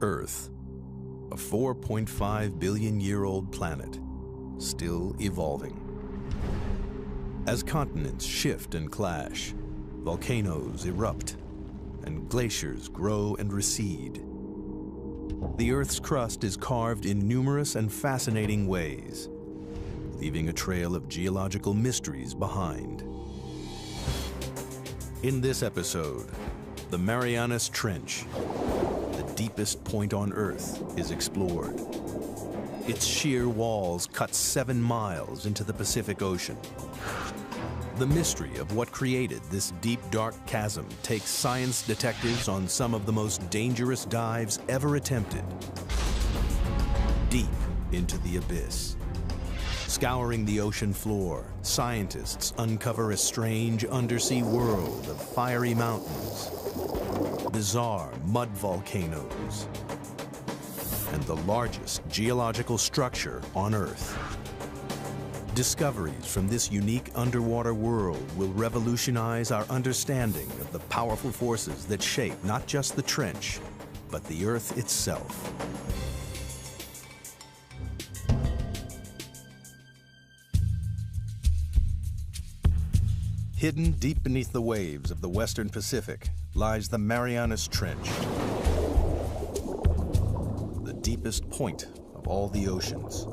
Earth, a 4.5 billion-year-old planet, still evolving. As continents shift and clash, volcanoes erupt, and glaciers grow and recede. The Earth's crust is carved in numerous and fascinating ways, leaving a trail of geological mysteries behind. In this episode, the Marianas Trench, the deepest point on Earth, is explored. Its sheer walls cut 7 miles into the Pacific Ocean. The mystery of what created this deep, dark chasm takes science detectives on some of the most dangerous dives ever attempted. Deep into the abyss. Scouring the ocean floor, scientists uncover a strange undersea world of fiery mountains, bizarre mud volcanoes, and the largest geological structure on Earth. Discoveries from this unique underwater world will revolutionize our understanding of the powerful forces that shape not just the trench, but the Earth itself. Hidden deep beneath the waves of the Western Pacific lies the Marianas Trench, the deepest point of all the oceans.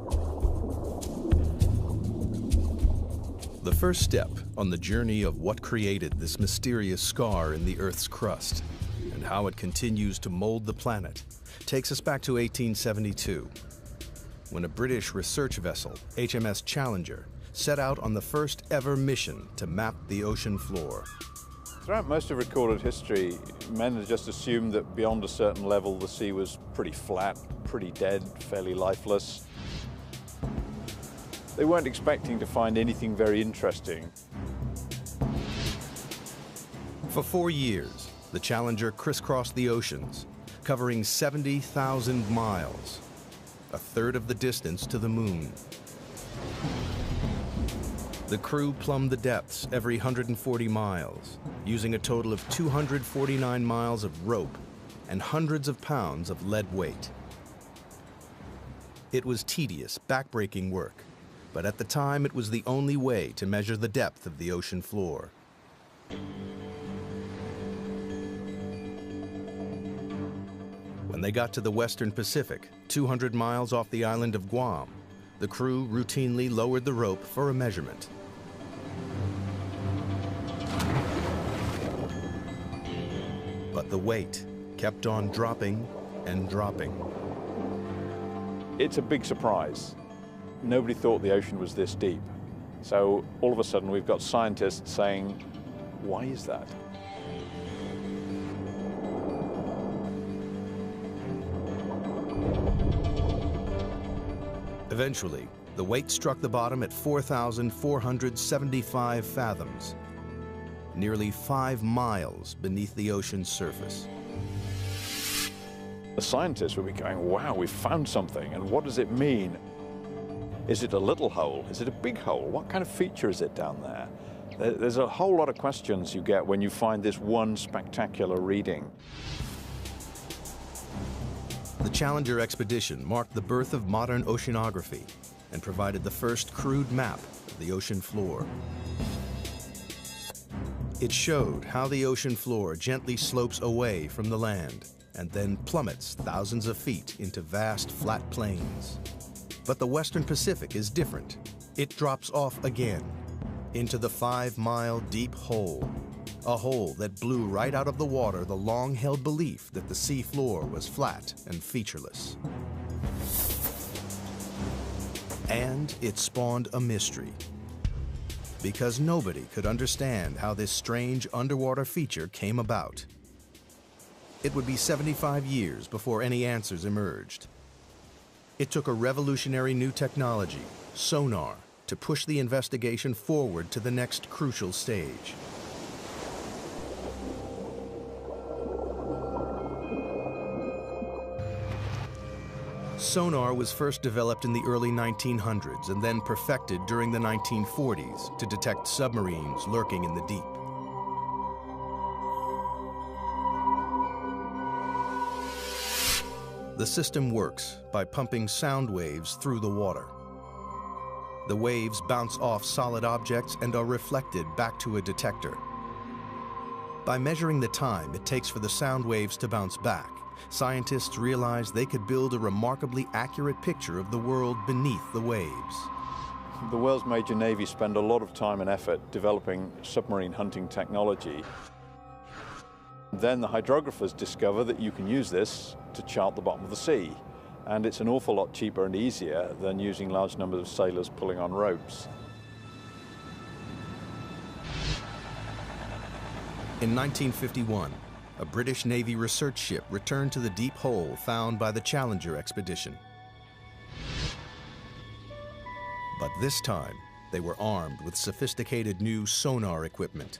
The first step on the journey of what created this mysterious scar in the Earth's crust and how it continues to mold the planet takes us back to 1872, when a British research vessel, HMS Challenger, set out on the first ever mission to map the ocean floor. Throughout most of recorded history, men had just assumed that beyond a certain level the sea was pretty flat, pretty dead, fairly lifeless. They weren't expecting to find anything very interesting. For 4 years, the Challenger crisscrossed the oceans, covering 70,000 miles, a third of the distance to the moon. The crew plumbed the depths every 140 miles, using a total of 249 miles of rope and hundreds of pounds of lead weight. It was tedious, backbreaking work, but at the time it was the only way to measure the depth of the ocean floor. When they got to the Western Pacific, 200 miles off the island of Guam, the crew routinely lowered the rope for a measurement. But the weight kept on dropping and dropping. It's a big surprise. Nobody thought the ocean was this deep. So all of a sudden we've got scientists saying, why is that? Eventually, the weight struck the bottom at 4,475 fathoms, nearly 5 miles beneath the ocean's surface. The scientists would be going, wow, we've found something, and what does it mean? Is it a little hole? Is it a big hole? What kind of feature is it down there? There's a whole lot of questions you get when you find this one spectacular reading. The Challenger expedition marked the birth of modern oceanography and provided the first crude map of the ocean floor. It showed how the ocean floor gently slopes away from the land and then plummets thousands of feet into vast flat plains. But the Western Pacific is different. It drops off again into the 5-mile deep hole, a hole that blew right out of the water the long-held belief that the sea floor was flat and featureless. And it spawned a mystery, because nobody could understand how this strange underwater feature came about. It would be 75 years before any answers emerged. It took a revolutionary new technology, sonar, to push the investigation forward to the next crucial stage. Sonar was first developed in the early 1900s and then perfected during the 1940s to detect submarines lurking in the deep. The system works by pumping sound waves through the water. The waves bounce off solid objects and are reflected back to a detector. By measuring the time it takes for the sound waves to bounce back, scientists realized they could build a remarkably accurate picture of the world beneath the waves. The world's major navies spend a lot of time and effort developing submarine hunting technology. Then the hydrographers discover that you can use this to chart the bottom of the sea. And it's an awful lot cheaper and easier than using large numbers of sailors pulling on ropes. In 1951, a British Navy research ship returned to the deep hole found by the Challenger expedition. But this time, they were armed with sophisticated new sonar equipment.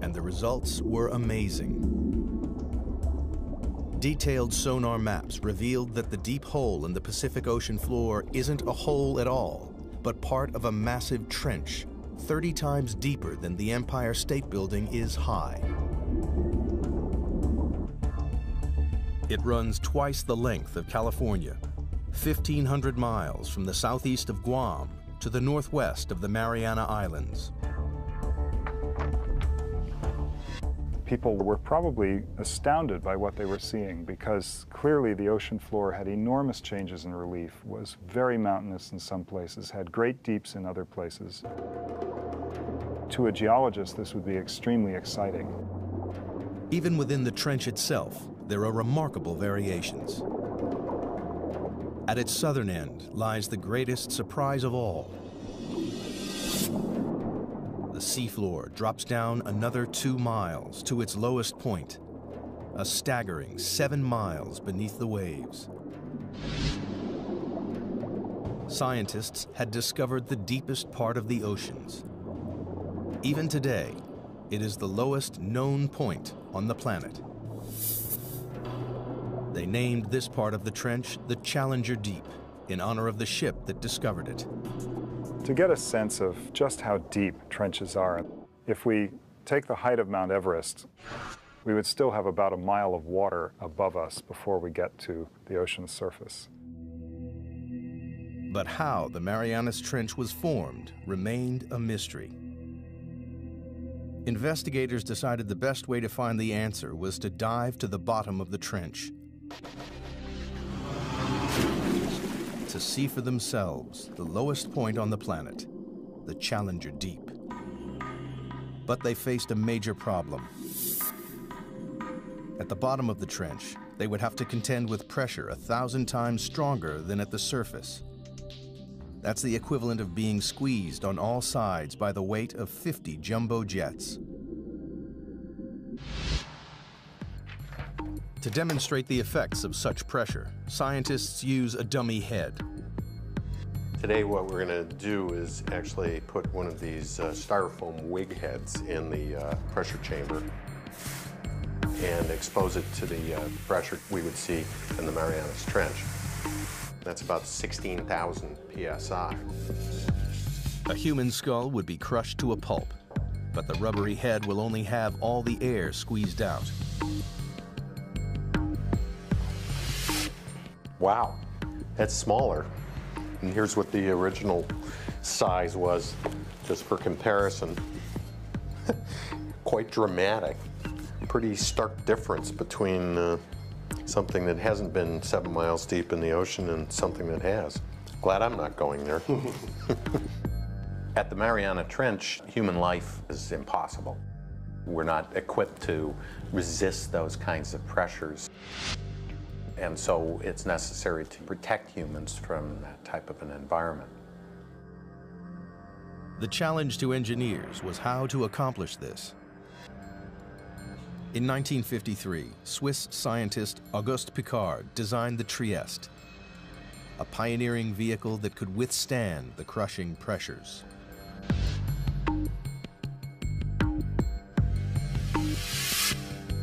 And the results were amazing. Detailed sonar maps revealed that the deep hole in the Pacific Ocean floor isn't a hole at all, but part of a massive trench, 30 times deeper than the Empire State Building is high. It runs twice the length of California, 1,500 miles from the southeast of Guam to the northwest of the Mariana Islands. People were probably astounded by what they were seeing because clearly the ocean floor had enormous changes in relief, was very mountainous in some places, had great deeps in other places. To a geologist, this would be extremely exciting. Even within the trench itself, there are remarkable variations. At its southern end lies the greatest surprise of all. The seafloor drops down another 2 miles to its lowest point, a staggering 7 miles beneath the waves. Scientists had discovered the deepest part of the oceans. Even today, it is the lowest known point on the planet. They named this part of the trench the Challenger Deep, in honor of the ship that discovered it. To get a sense of just how deep trenches are, if we take the height of Mount Everest, we would still have about a mile of water above us before we get to the ocean's surface. But how the Marianas Trench was formed remained a mystery. Investigators decided the best way to find the answer was to dive to the bottom of the trench, to see for themselves the lowest point on the planet, the Challenger Deep. But they faced a major problem. At the bottom of the trench, they would have to contend with pressure 1,000 times stronger than at the surface. That's the equivalent of being squeezed on all sides by the weight of 50 jumbo jets. To demonstrate the effects of such pressure, scientists use a dummy head. Today what we're going to do is actually put one of these styrofoam wig heads in the pressure chamber and expose it to the pressure we would see in the Marianas Trench. That's about 16,000 psi. A human skull would be crushed to a pulp, but the rubbery head will only have all the air squeezed out. Wow, that's smaller. And here's what the original size was, just for comparison. Quite dramatic. Pretty stark difference between something that hasn't been 7 miles deep in the ocean and something that has. Glad I'm not going there. At the Mariana Trench, human life is impossible. We're not equipped to resist those kinds of pressures. And so it's necessary to protect humans from that type of an environment. The challenge to engineers was how to accomplish this. In 1953, Swiss scientist Auguste Piccard designed the Trieste, a pioneering vehicle that could withstand the crushing pressures.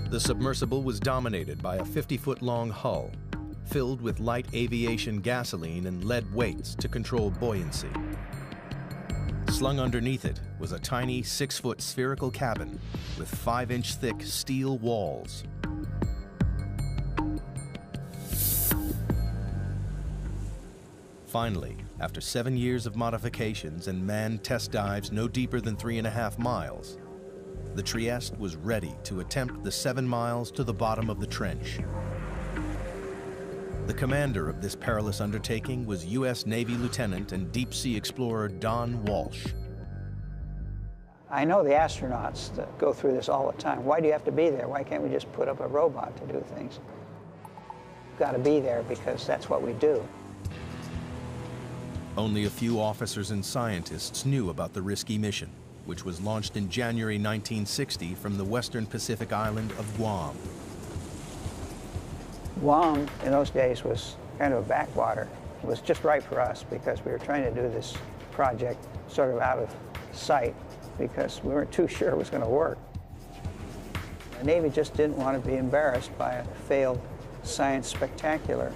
The submersible was dominated by a 50-foot-long hull, filled with light aviation gasoline and lead weights to control buoyancy. Slung underneath it was a tiny 6-foot spherical cabin with 5-inch thick steel walls. Finally, after 7 years of modifications and manned test dives no deeper than 3.5 miles, the Trieste was ready to attempt the 7 miles to the bottom of the trench. The commander of this perilous undertaking was U.S. Navy Lieutenant and deep-sea explorer Don Walsh. I know the astronauts that go through this all the time. Why do you have to be there? Why can't we just put up a robot to do things? You've got to be there because that's what we do. Only a few officers and scientists knew about the risky mission, which was launched in January 1960 from the western Pacific island of Guam. Guam, in those days, was kind of a backwater. It was just right for us because we were trying to do this project sort of out of sight because we weren't too sure it was going to work. The Navy just didn't want to be embarrassed by a failed science spectacular.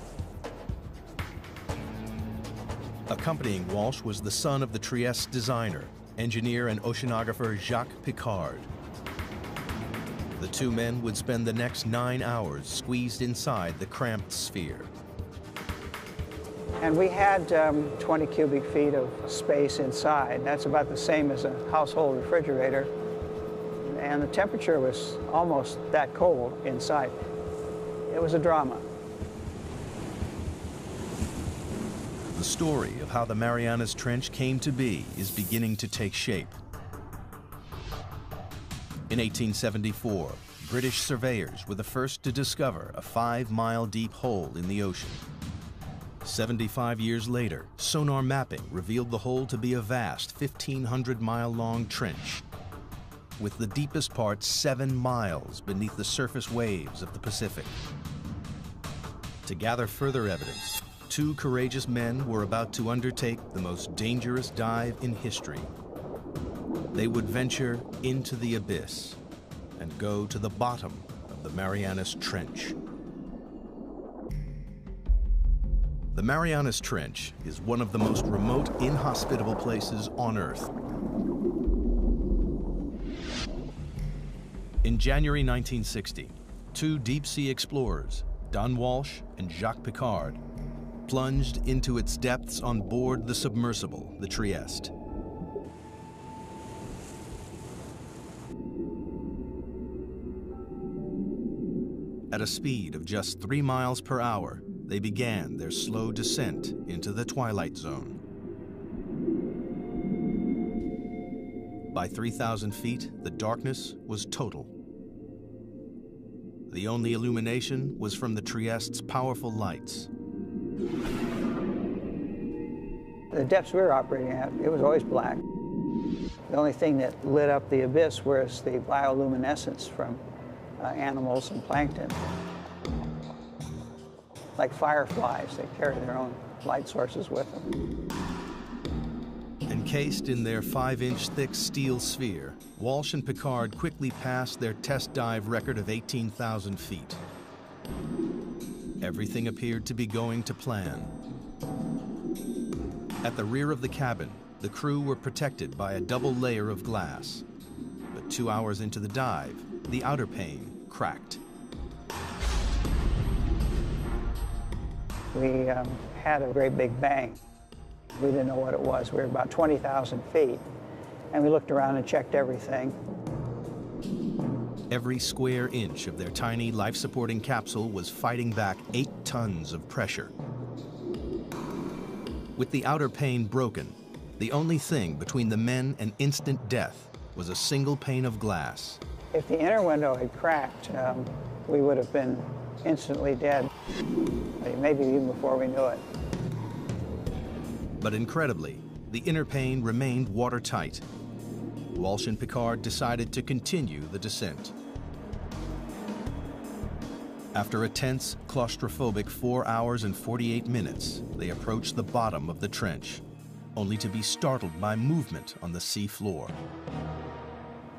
Accompanying Walsh was the son of the Trieste designer, engineer and oceanographer Jacques Piccard. The two men would spend the next 9 hours squeezed inside the cramped sphere. And we had 20 cubic feet of space inside. That's about the same as a household refrigerator. And the temperature was almost that cold inside. It was a drama. The story of how the Marianas Trench came to be is beginning to take shape. In 1874, British surveyors were the first to discover a 5-mile deep hole in the ocean. 75 years later, sonar mapping revealed the hole to be a vast 1,500-mile-long trench, with the deepest part 7 miles beneath the surface waves of the Pacific. To gather further evidence, 2 courageous men were about to undertake the most dangerous dive in history. They would venture into the abyss and go to the bottom of the Marianas Trench. The Marianas Trench is one of the most remote, inhospitable places on Earth. In January 1960, 2 deep-sea explorers, Don Walsh and Jacques Piccard, plunged into its depths on board the submersible, the Trieste. At a speed of just 3 miles per hour, they began their slow descent into the twilight zone. By 3,000 feet, the darkness was total. The only illumination was from the Trieste's powerful lights. The depths we were operating at, it was always black. The only thing that lit up the abyss was the bioluminescence from animals and plankton. Like fireflies, they carry their own light sources with them. Encased in their 5-inch thick steel sphere, Walsh and Piccard quickly passed their test dive record of 18,000 feet. Everything appeared to be going to plan. At the rear of the cabin, the crew were protected by a double layer of glass. But 2 hours into the dive, the outer pane cracked. We had a great big bang. We didn't know what it was. We were about 20,000 feet, and we looked around and checked everything. Every square inch of their tiny life-supporting capsule was fighting back 8 tons of pressure. With the outer pane broken, the only thing between the men and instant death was a single pane of glass. If the inner window had cracked, we would have been instantly dead, maybe even before we knew it. But incredibly, the inner pane remained watertight. Walsh and Piccard decided to continue the descent. After a tense, claustrophobic 4 hours and 48 minutes, they approached the bottom of the trench, only to be startled by movement on the sea floor.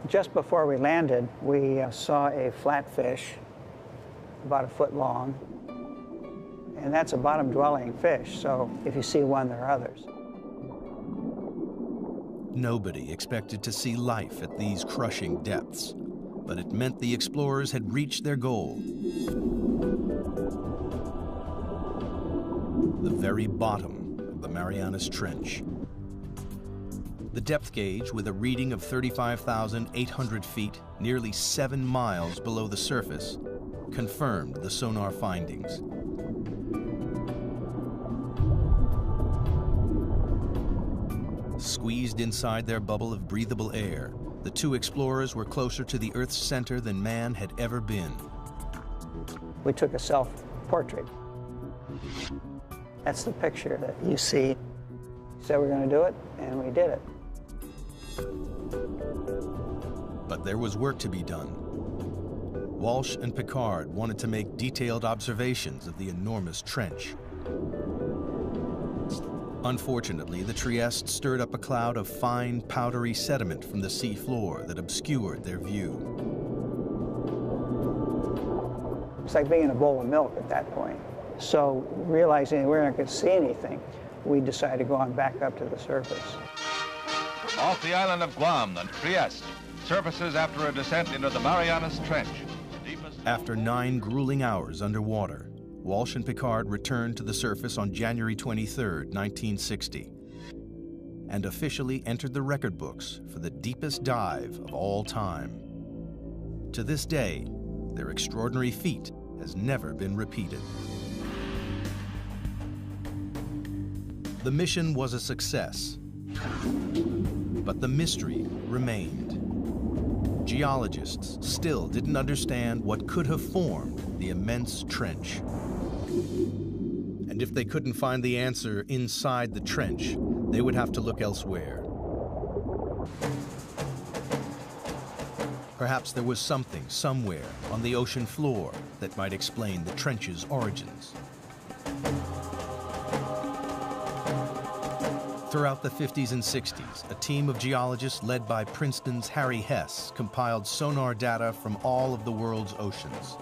Just before we landed, we saw a flatfish about a foot long. And that's a bottom-dwelling fish, so if you see one, there are others. Nobody expected to see life at these crushing depths, but it meant the explorers had reached their goal. The very bottom of the the Marianas Trench. The depth gauge, with a reading of 35,800 feet, nearly 7 miles below the surface, confirmed the sonar findings. Squeezed inside their bubble of breathable air, the two explorers were closer to the Earth's center than man had ever been. We took a self-portrait. That's the picture that you see. We said we're going to do it, and we did it. But there was work to be done. Walsh and Piccard wanted to make detailed observations of the enormous trench. Unfortunately, the Trieste stirred up a cloud of fine, powdery sediment from the sea floor that obscured their view. It's like being in a bowl of milk at that point. So, realizing we weren't going to see anything, we decided to go on back up to the surface. Off the island of Guam, the Trieste surfaces after a descent into the Marianas Trench. After 9 grueling hours underwater, Walsh and Piccard returned to the surface on January 23, 1960, and officially entered the record books for the deepest dive of all time. To this day, their extraordinary feat has never been repeated. The mission was a success, but the mystery remained. Geologists still didn't understand what could have formed the immense trench. And if they couldn't find the answer inside the trench, they would have to look elsewhere. Perhaps there was something somewhere on the ocean floor that might explain the trench's origins. Throughout the 50s and 60s, a team of geologists led by Princeton's Harry Hess compiled sonar data from all of the world's oceans.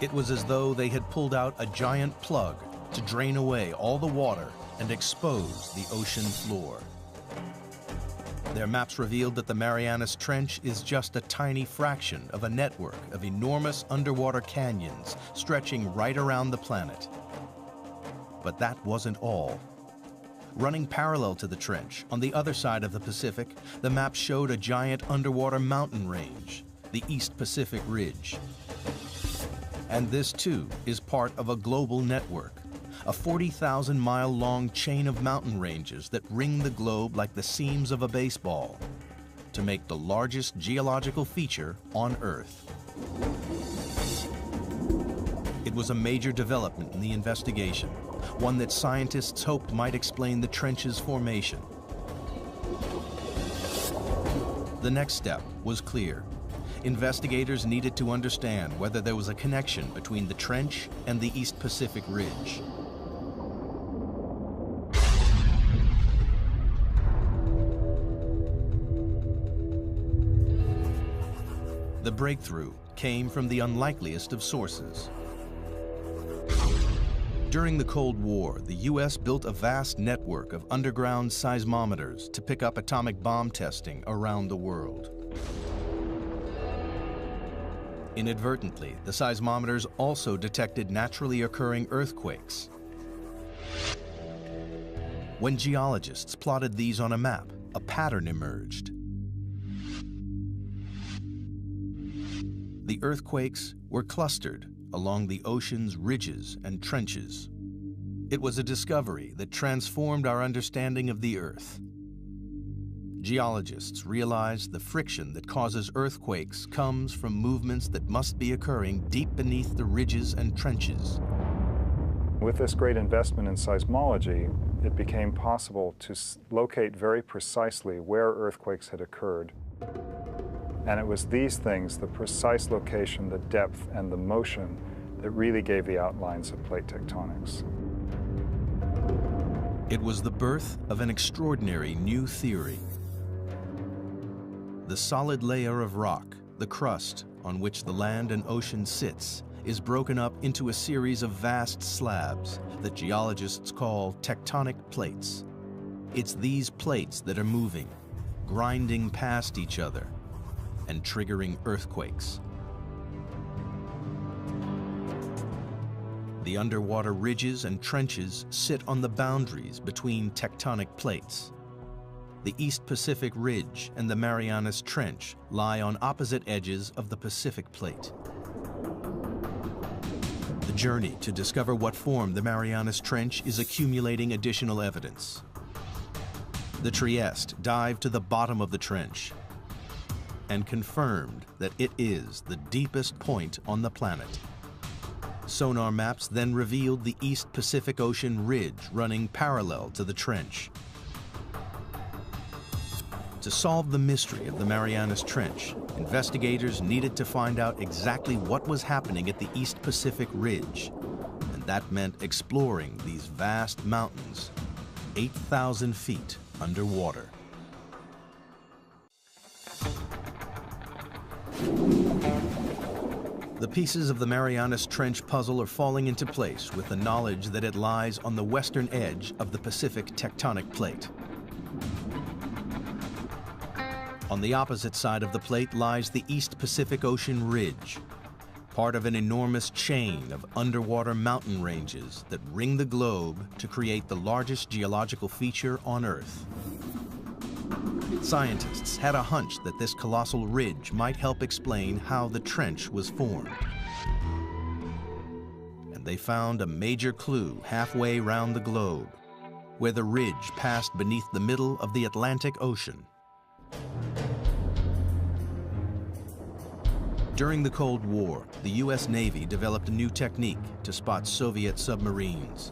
It was as though they had pulled out a giant plug to drain away all the water and expose the ocean floor. Their maps revealed that the Marianas Trench is just a tiny fraction of a network of enormous underwater canyons stretching right around the planet. But that wasn't all. Running parallel to the trench, on the other side of the Pacific, the map showed a giant underwater mountain range, the East Pacific Ridge. And this, too, is part of a global network, a 40,000-mile-long chain of mountain ranges that ring the globe like the seams of a baseball, to make the largest geological feature on Earth. It was a major development in the investigation, one that scientists hoped might explain the trench's formation. The next step was clear. Investigators needed to understand whether there was a connection between the trench and the East Pacific Ridge. The breakthrough came from the unlikeliest of sources. During the Cold War, the U.S. built a vast network of underground seismometers to pick up atomic bomb testing around the world. Inadvertently, the seismometers also detected naturally occurring earthquakes. When geologists plotted these on a map, a pattern emerged. The earthquakes were clustered along the ocean's ridges and trenches. It was a discovery that transformed our understanding of the Earth. Geologists realized the friction that causes earthquakes comes from movements that must be occurring deep beneath the ridges and trenches. With this great investment in seismology, it became possible to locate very precisely where earthquakes had occurred. And it was these things, the precise location, the depth, and the motion, that really gave the outlines of plate tectonics. It was the birth of an extraordinary new theory. The solid layer of rock, the crust on which the land and ocean sits, is broken up into a series of vast slabs that geologists call tectonic plates. It's these plates that are moving, grinding past each other, and triggering earthquakes. The underwater ridges and trenches sit on the boundaries between tectonic plates. The East Pacific Ridge and the Marianas Trench lie on opposite edges of the Pacific Plate. The journey to discover what formed the Marianas Trench is accumulating additional evidence. The Trieste dived to the bottom of the trench and confirmed that it is the deepest point on the planet. Sonar maps then revealed the East Pacific Ocean ridge running parallel to the trench. To solve the mystery of the Marianas Trench, investigators needed to find out exactly what was happening at the East Pacific Ridge, and that meant exploring these vast mountains, 8,000 feet underwater. The pieces of the Marianas Trench puzzle are falling into place with the knowledge that it lies on the western edge of the Pacific tectonic plate. On the opposite side of the plate lies the East Pacific Ocean Ridge, part of an enormous chain of underwater mountain ranges that ring the globe to create the largest geological feature on Earth. Scientists had a hunch that this colossal ridge might help explain how the trench was formed. And they found a major clue halfway round the globe, where the ridge passed beneath the middle of the Atlantic Ocean. During the Cold War, the U.S. Navy developed a new technique to spot Soviet submarines.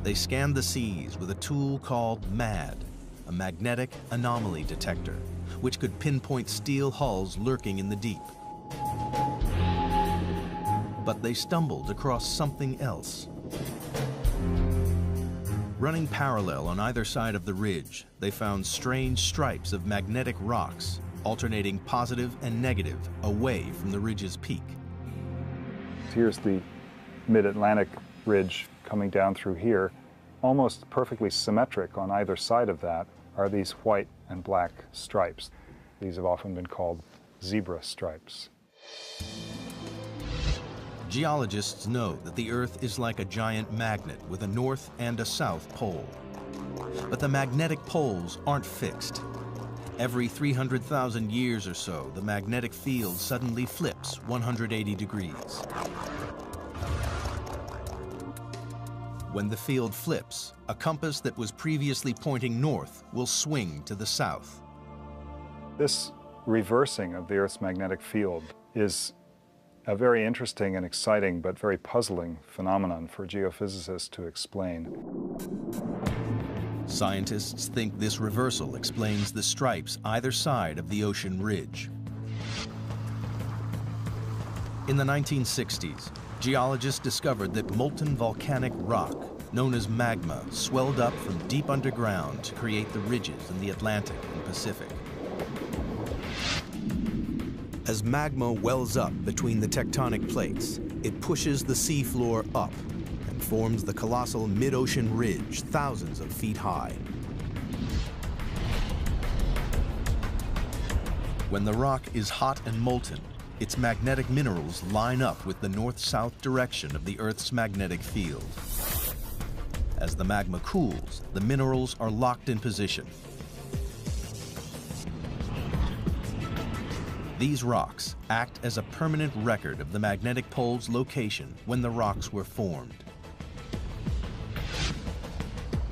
They scanned the seas with a tool called MAD, a magnetic anomaly detector, which could pinpoint steel hulls lurking in the deep. But they stumbled across something else. Running parallel on either side of the ridge, they found strange stripes of magnetic rocks, alternating positive and negative away from the ridge's peak. Here's the mid-Atlantic ridge coming down through here. Almost perfectly symmetric on either side of that are these white and black stripes. These have often been called zebra stripes. Geologists know that the Earth is like a giant magnet with a north and a south pole. But the magnetic poles aren't fixed. Every 300,000 years or so, the magnetic field suddenly flips 180 degrees. When the field flips, a compass that was previously pointing north will swing to the south. This reversing of the Earth's magnetic field is a very interesting and exciting but very puzzling phenomenon for geophysicists to explain. Scientists think this reversal explains the stripes either side of the ocean ridge. In the 1960s, geologists discovered that molten volcanic rock, known as magma, swelled up from deep underground to create the ridges in the Atlantic and Pacific. As magma wells up between the tectonic plates, it pushes the seafloor up and forms the colossal mid-ocean ridge thousands of feet high. When the rock is hot and molten, its magnetic minerals line up with the north-south direction of the Earth's magnetic field. As the magma cools, the minerals are locked in position. These rocks act as a permanent record of the magnetic pole's location when the rocks were formed.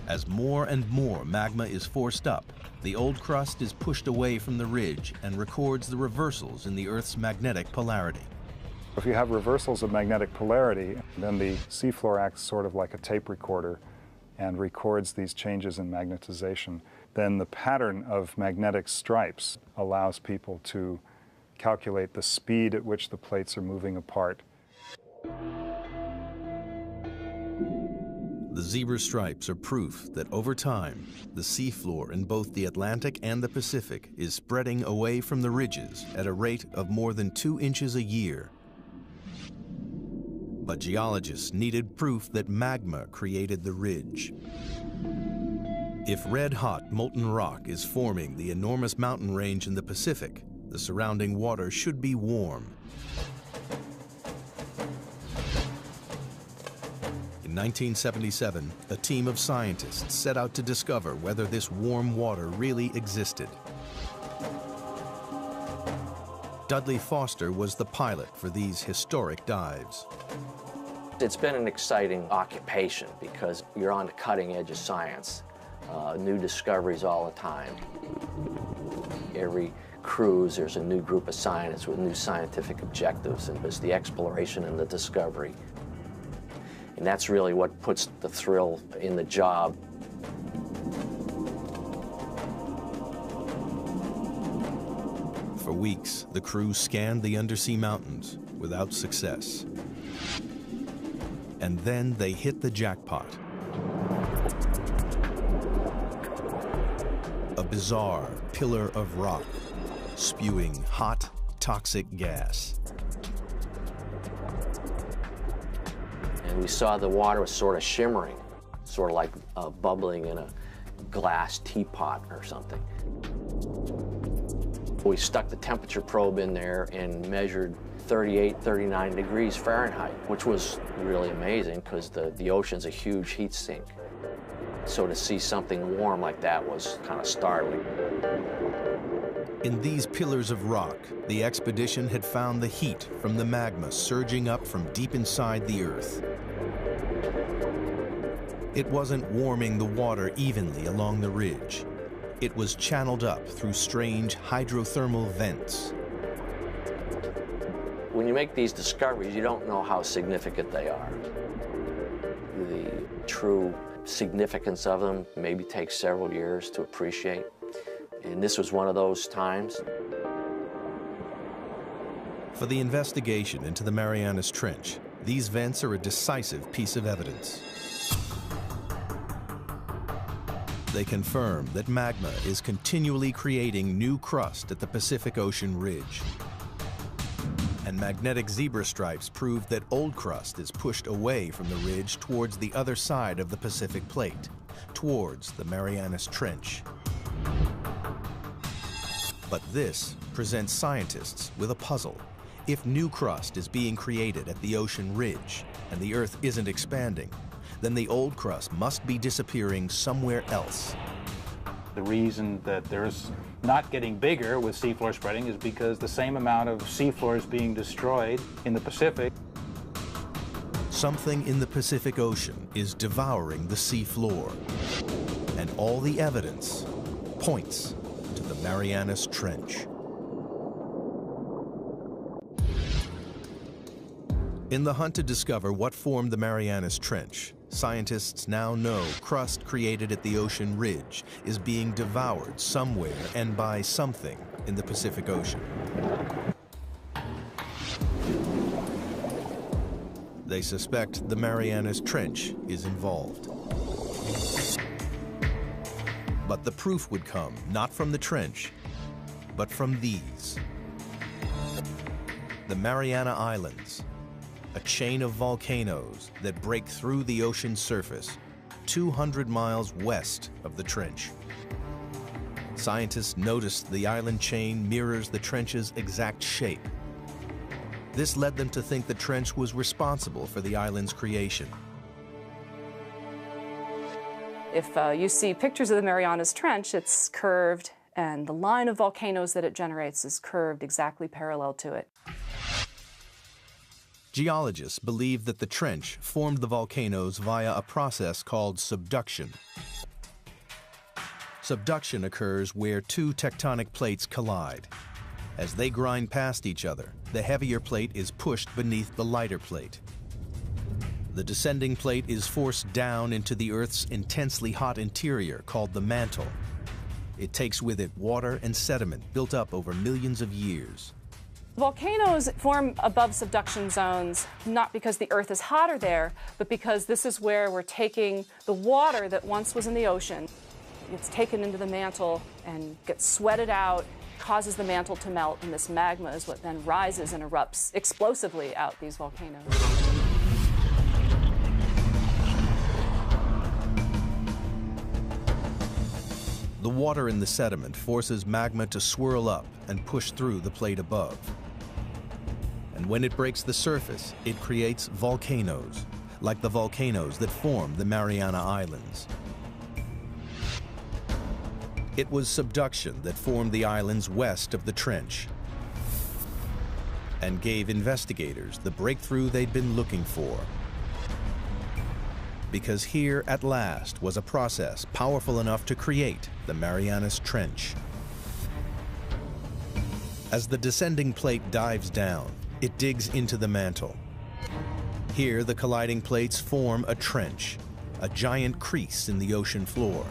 As more and more magma is forced up, the old crust is pushed away from the ridge and records the reversals in the Earth's magnetic polarity. If you have reversals of magnetic polarity, then the seafloor acts sort of like a tape recorder and records these changes in magnetization. Then the pattern of magnetic stripes allows people to calculate the speed at which the plates are moving apart. The zebra stripes are proof that over time, the seafloor in both the Atlantic and the Pacific is spreading away from the ridges at a rate of more than 2 inches a year. But geologists needed proof that magma created the ridge. If red-hot molten rock is forming the enormous mountain range in the Pacific, the surrounding water should be warm. In 1977, a team of scientists set out to discover whether this warm water really existed. Dudley Foster was the pilot for these historic dives. It's been an exciting occupation because you're on the cutting edge of science. New discoveries all the time. Every cruise, there's a new group of scientists with new scientific objectives, and it's the exploration and the discovery. And that's really what puts the thrill in the job. For weeks, the crew scanned the undersea mountains without success. And then they hit the jackpot. A bizarre pillar of rock, spewing hot, toxic gas. And we saw the water was sort of shimmering, sort of like bubbling in a glass teapot or something. We stuck the temperature probe in there and measured 38, 39 degrees Fahrenheit, which was really amazing because the ocean's a huge heat sink. So to see something warm like that was kind of startling. In these pillars of rock, the expedition had found the heat from the magma surging up from deep inside the Earth. It wasn't warming the water evenly along the ridge. It was channeled up through strange hydrothermal vents. When you make these discoveries, you don't know how significant they are. The true significance of them maybe takes several years to appreciate. And this was one of those times. For the investigation into the Marianas Trench, these vents are a decisive piece of evidence. They confirm that magma is continually creating new crust at the Pacific Ocean ridge. And magnetic zebra stripes prove that old crust is pushed away from the ridge towards the other side of the Pacific Plate, towards the Marianas Trench. But this presents scientists with a puzzle. If new crust is being created at the ocean ridge and the Earth isn't expanding, then the old crust must be disappearing somewhere else. The reason that there's not getting bigger with seafloor spreading is because the same amount of seafloor is being destroyed in the Pacific. Something in the Pacific Ocean is devouring the seafloor, and all the evidence points to the Marianas Trench. In the hunt to discover what formed the Marianas Trench, scientists now know crust created at the ocean ridge is being devoured somewhere and by something in the Pacific Ocean. They suspect the Marianas Trench is involved. But the proof would come not from the trench, but from these. The Mariana Islands, a chain of volcanoes that break through the ocean surface 200 miles west of the trench. Scientists noticed the island chain mirrors the trench's exact shape. This led them to think the trench was responsible for the island's creation. If you see pictures of the Marianas Trench, it's curved, and the line of volcanoes that it generates is curved exactly parallel to it. Geologists believe that the trench formed the volcanoes via a process called subduction. Subduction occurs where two tectonic plates collide. As they grind past each other, the heavier plate is pushed beneath the lighter plate. The descending plate is forced down into the Earth's intensely hot interior called the mantle. It takes with it water and sediment built up over millions of years. Volcanoes form above subduction zones not because the Earth is hotter there, but because this is where we're taking the water that once was in the ocean. It's taken into the mantle and gets sweated out, causes the mantle to melt, and this magma is what then rises and erupts explosively out these volcanoes. The water in the sediment forces magma to swirl up and push through the plate above. And when it breaks the surface, it creates volcanoes, like the volcanoes that form the Mariana Islands. It was subduction that formed the islands west of the trench and gave investigators the breakthrough they'd been looking for. Because here, at last, was a process powerful enough to create the Marianas Trench. As the descending plate dives down, it digs into the mantle. Here, the colliding plates form a trench, a giant crease in the ocean floor.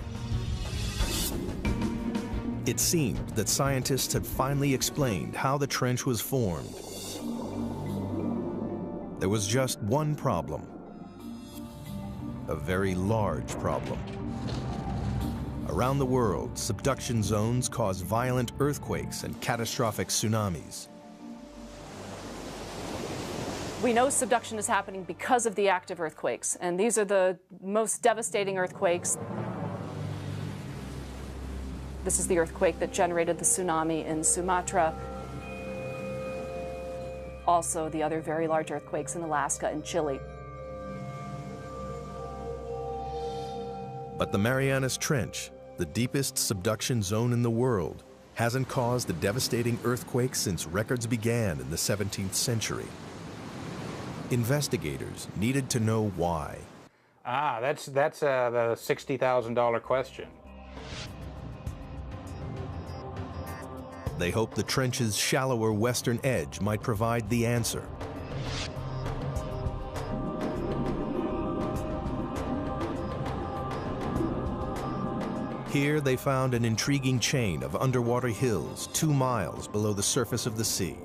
It seemed that scientists had finally explained how the trench was formed. There was just one problem, a very large problem. Around the world, subduction zones cause violent earthquakes and catastrophic tsunamis. We know subduction is happening because of the active earthquakes, and these are the most devastating earthquakes. This is the earthquake that generated the tsunami in Sumatra. Also, the other very large earthquakes in Alaska and Chile. But the Marianas Trench, the deepest subduction zone in the world, hasn't caused a devastating earthquake since records began in the 17th century. Investigators needed to know why. That's the $60,000 question. They hoped the trench's shallower western edge might provide the answer. Here they found an intriguing chain of underwater hills 2 miles below the surface of the sea.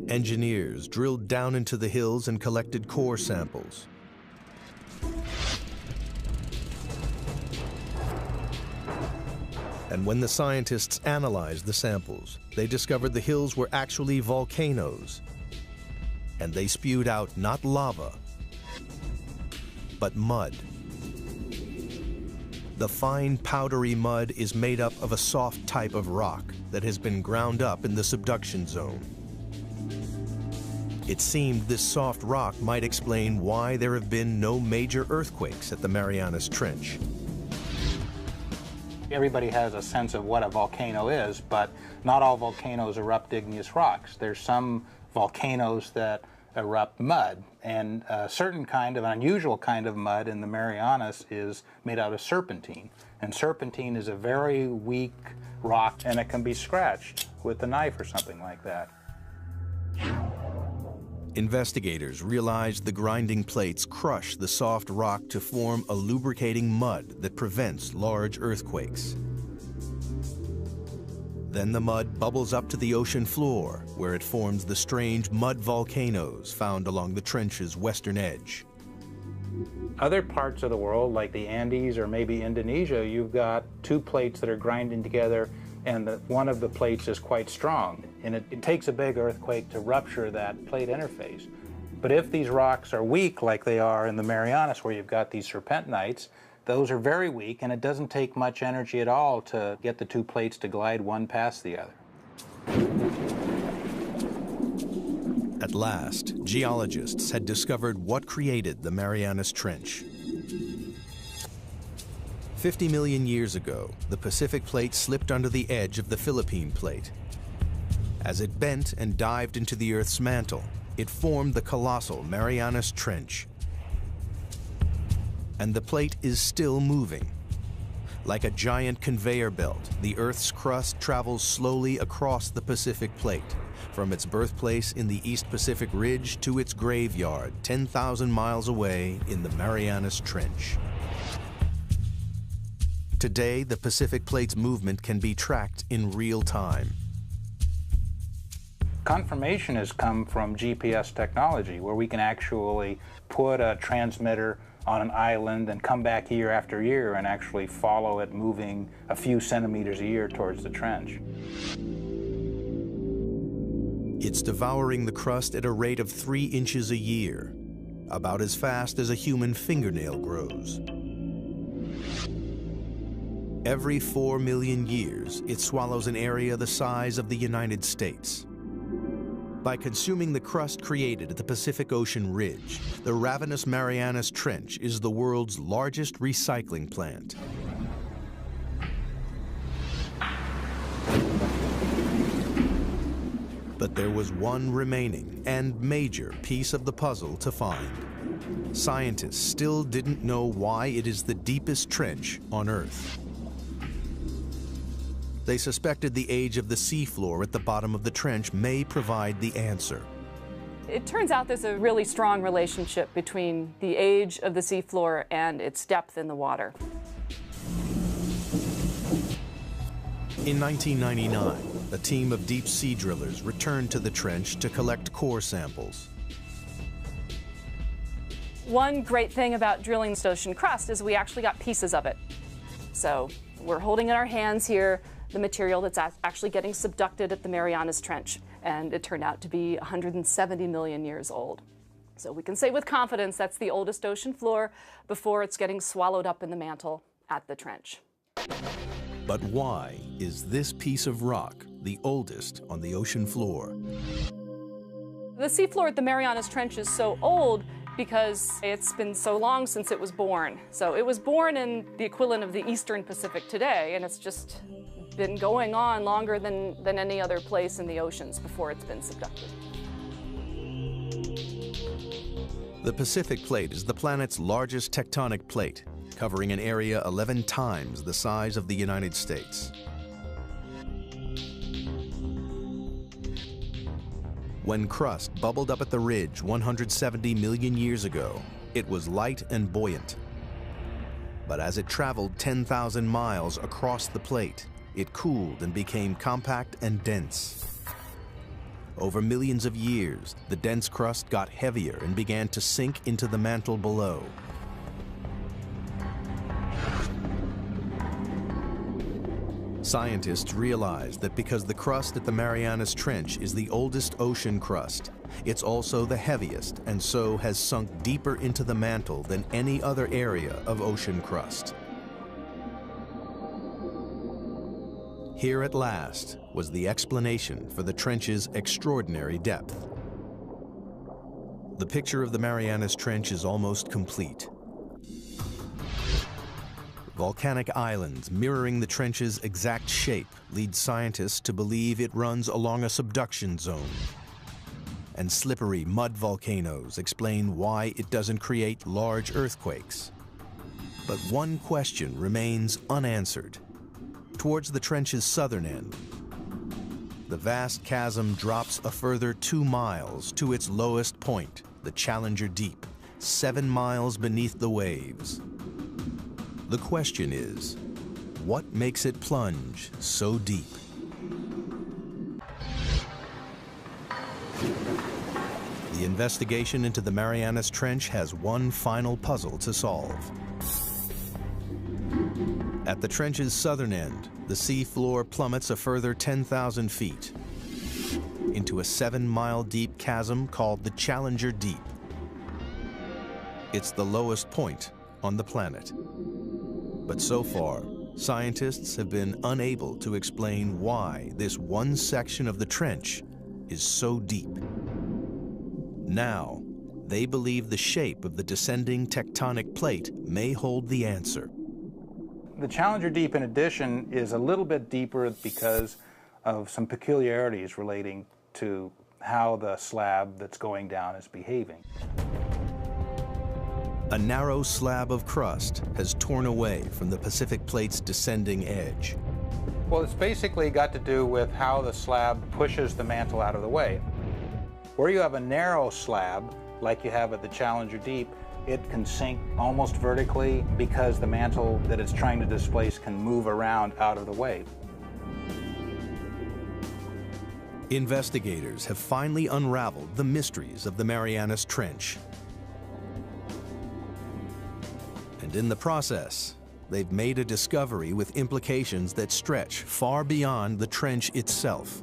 Engineers drilled down into the hills and collected core samples. And when the scientists analyzed the samples, they discovered the hills were actually volcanoes. And they spewed out not lava, but mud. The fine, powdery mud is made up of a soft type of rock that has been ground up in the subduction zone. It seemed this soft rock might explain why there have been no major earthquakes at the Marianas Trench. Everybody has a sense of what a volcano is, but not all volcanoes erupt igneous rocks. There's some volcanoes that erupt mud, and a certain kind of, an unusual kind of mud in the Marianas is made out of serpentine. And serpentine is a very weak rock, and it can be scratched with a knife or something like that. Investigators realized the grinding plates crush the soft rock to form a lubricating mud that prevents large earthquakes. Then the mud bubbles up to the ocean floor, where it forms the strange mud volcanoes found along the trench's western edge. Other parts of the world, like the Andes or maybe Indonesia, you've got 2 plates that are grinding together, and one of the plates is quite strong. And it takes a big earthquake to rupture that plate interface. But if these rocks are weak, like they are in the Marianas, where you've got these serpentinites, those are very weak, and it doesn't take much energy at all to get the 2 plates to glide one past the other. At last, geologists had discovered what created the Marianas Trench. 50 million years ago, the Pacific Plate slipped under the edge of the Philippine Plate. As it bent and dived into the Earth's mantle, it formed the colossal Marianas Trench. And the plate is still moving. Like a giant conveyor belt, the Earth's crust travels slowly across the Pacific Plate, from its birthplace in the East Pacific Ridge to its graveyard 10,000 miles away in the Marianas Trench. Today, the Pacific Plate's movement can be tracked in real time. Confirmation has come from GPS technology, where we can actually put a transmitter on an island and come back year after year and actually follow it moving a few centimeters a year towards the trench. It's devouring the crust at a rate of 3 inches a year, about as fast as a human fingernail grows. Every 4 million years, it swallows an area the size of the United States. By consuming the crust created at the Pacific Ocean ridge, the Ravenous Marianas Trench is the world's largest recycling plant. But there was one remaining and major piece of the puzzle to find. Scientists still didn't know why it is the deepest trench on Earth. They suspected the age of the seafloor at the bottom of the trench may provide the answer. It turns out there's a really strong relationship between the age of the seafloor and its depth in the water. In 1999, a team of deep sea drillers returned to the trench to collect core samples. One great thing about drilling this ocean crust is we actually got pieces of it. So we're holding in our hands here the material that's actually getting subducted at the Marianas Trench, and it turned out to be 170 million years old. So we can say with confidence that's the oldest ocean floor before it's getting swallowed up in the mantle at the trench. But why is this piece of rock the oldest on the ocean floor? The seafloor at the Marianas Trench is so old because it's been so long since it was born. So it was born in the equivalent of the Eastern Pacific today, and it's just been going on longer than any other place in the oceans before it's been subducted. The Pacific Plate is the planet's largest tectonic plate, covering an area 11 times the size of the United States. When crust bubbled up at the ridge 170 million years ago, it was light and buoyant. But as it traveled 10,000 miles across the plate, it cooled and became compact and dense. Over millions of years, the dense crust got heavier and began to sink into the mantle below. Scientists realized that because the crust at the Marianas Trench is the oldest ocean crust, it's also the heaviest and so has sunk deeper into the mantle than any other area of ocean crust. Here at last was the explanation for the trench's extraordinary depth. The picture of the Marianas Trench is almost complete. Volcanic islands mirroring the trench's exact shape lead scientists to believe it runs along a subduction zone. And slippery mud volcanoes explain why it doesn't create large earthquakes. But one question remains unanswered. Towards the trench's southern end, the vast chasm drops a further 2 miles to its lowest point, the Challenger Deep, 7 miles beneath the waves. The question is, what makes it plunge so deep? The investigation into the Marianas Trench has one final puzzle to solve. At the trench's southern end, the sea floor plummets a further 10,000 feet into a 7-mile deep chasm called the Challenger Deep. It's the lowest point on the planet. But so far, scientists have been unable to explain why this one section of the trench is so deep. Now, they believe the shape of the descending tectonic plate may hold the answer. The Challenger Deep, in addition, is a little bit deeper because of some peculiarities relating to how the slab that's going down is behaving. A narrow slab of crust has torn away from the Pacific Plate's descending edge. Well, it's basically got to do with how the slab pushes the mantle out of the way. Where you have a narrow slab, like you have at the Challenger Deep, it can sink almost vertically because the mantle that it's trying to displace can move around out of the way. Investigators have finally unraveled the mysteries of the Marianas Trench. And in the process, they've made a discovery with implications that stretch far beyond the trench itself.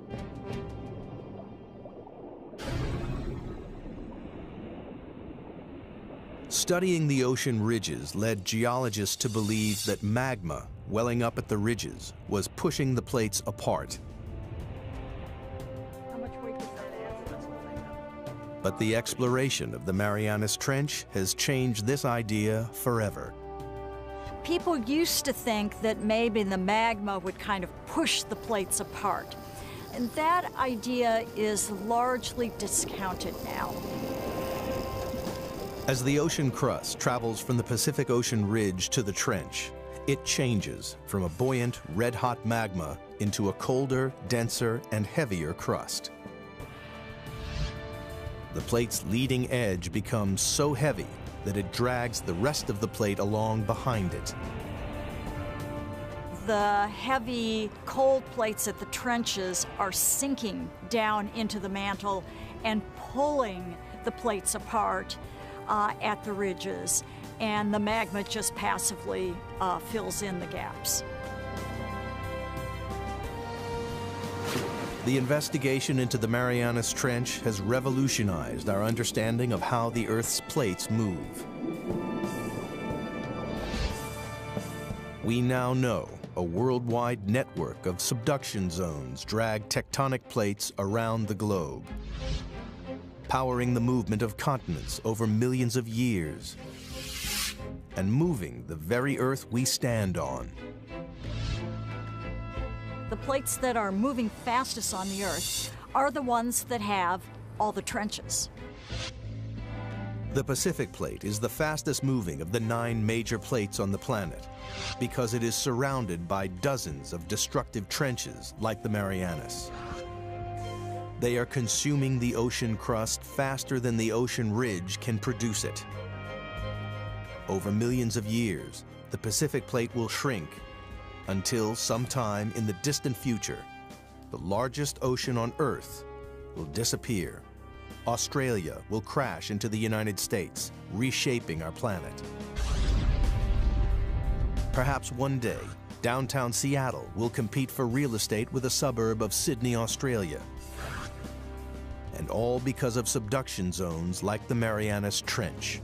Studying the ocean ridges led geologists to believe that magma welling up at the ridges was pushing the plates apart. How much weight does that add? But the exploration of the Marianas Trench has changed this idea forever. People used to think that maybe the magma would kind of push the plates apart. And that idea is largely discounted now. As the ocean crust travels from the Pacific Ocean ridge to the trench, it changes from a buoyant, red-hot magma into a colder, denser, and heavier crust. The plate's leading edge becomes so heavy that it drags the rest of the plate along behind it. The heavy, cold plates at the trenches are sinking down into the mantle and pulling the plates apart at the ridges, and the magma just passively fills in the gaps. The investigation into the Marianas Trench has revolutionized our understanding of how the Earth's plates move. We now know a worldwide network of subduction zones drag tectonic plates around the globe, powering the movement of continents over millions of years, and moving the very Earth we stand on. The plates that are moving fastest on the Earth are the ones that have all the trenches. The Pacific Plate is the fastest moving of the 9 major plates on the planet because it is surrounded by dozens of destructive trenches like the Marianas. They are consuming the ocean crust faster than the ocean ridge can produce it. Over millions of years, the Pacific Plate will shrink until sometime in the distant future, the largest ocean on Earth will disappear. Australia will crash into the United States, reshaping our planet. Perhaps one day, downtown Seattle will compete for real estate with a suburb of Sydney, Australia. And all because of subduction zones like the Marianas Trench.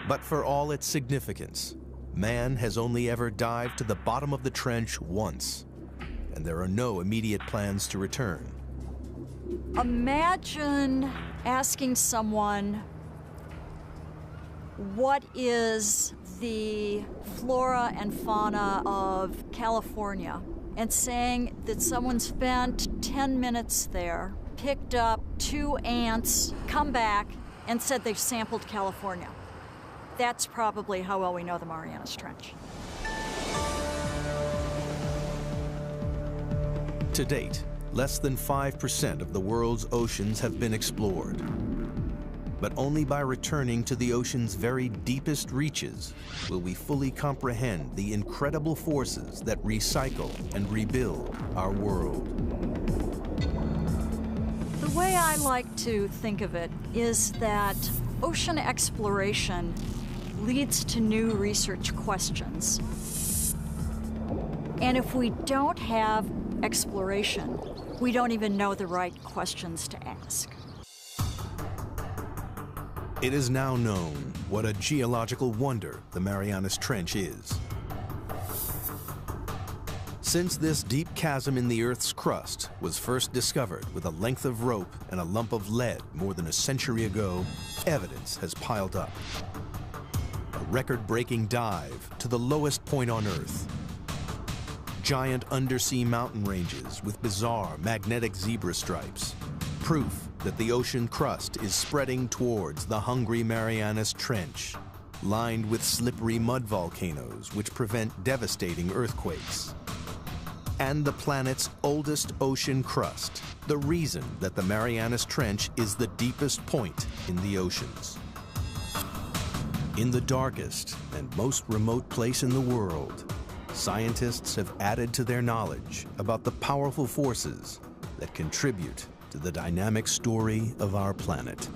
But for all its significance, man has only ever dived to the bottom of the trench once, and there are no immediate plans to return. Imagine asking someone, what is the flora and fauna of California? And saying that someone spent 10 minutes there, picked up 2 ants, come back, and said they've sampled California. That's probably how well we know the Marianas Trench. To date, less than 5% of the world's oceans have been explored. But only by returning to the ocean's very deepest reaches will we fully comprehend the incredible forces that recycle and rebuild our world. The way I like to think of it is that ocean exploration leads to new research questions. And if we don't have exploration, we don't even know the right questions to ask. It is now known what a geological wonder the Marianas Trench is. Since this deep chasm in the Earth's crust was first discovered with a length of rope and a lump of lead more than a century ago, evidence has piled up. A record-breaking dive to the lowest point on Earth. Giant undersea mountain ranges with bizarre magnetic zebra stripes. Proof that the ocean crust is spreading towards the hungry Marianas Trench, lined with slippery mud volcanoes which prevent devastating earthquakes. And the planet's oldest ocean crust, the reason that the Marianas Trench is the deepest point in the oceans. In the darkest and most remote place in the world, scientists have added to their knowledge about the powerful forces that contribute to the dynamic story of our planet.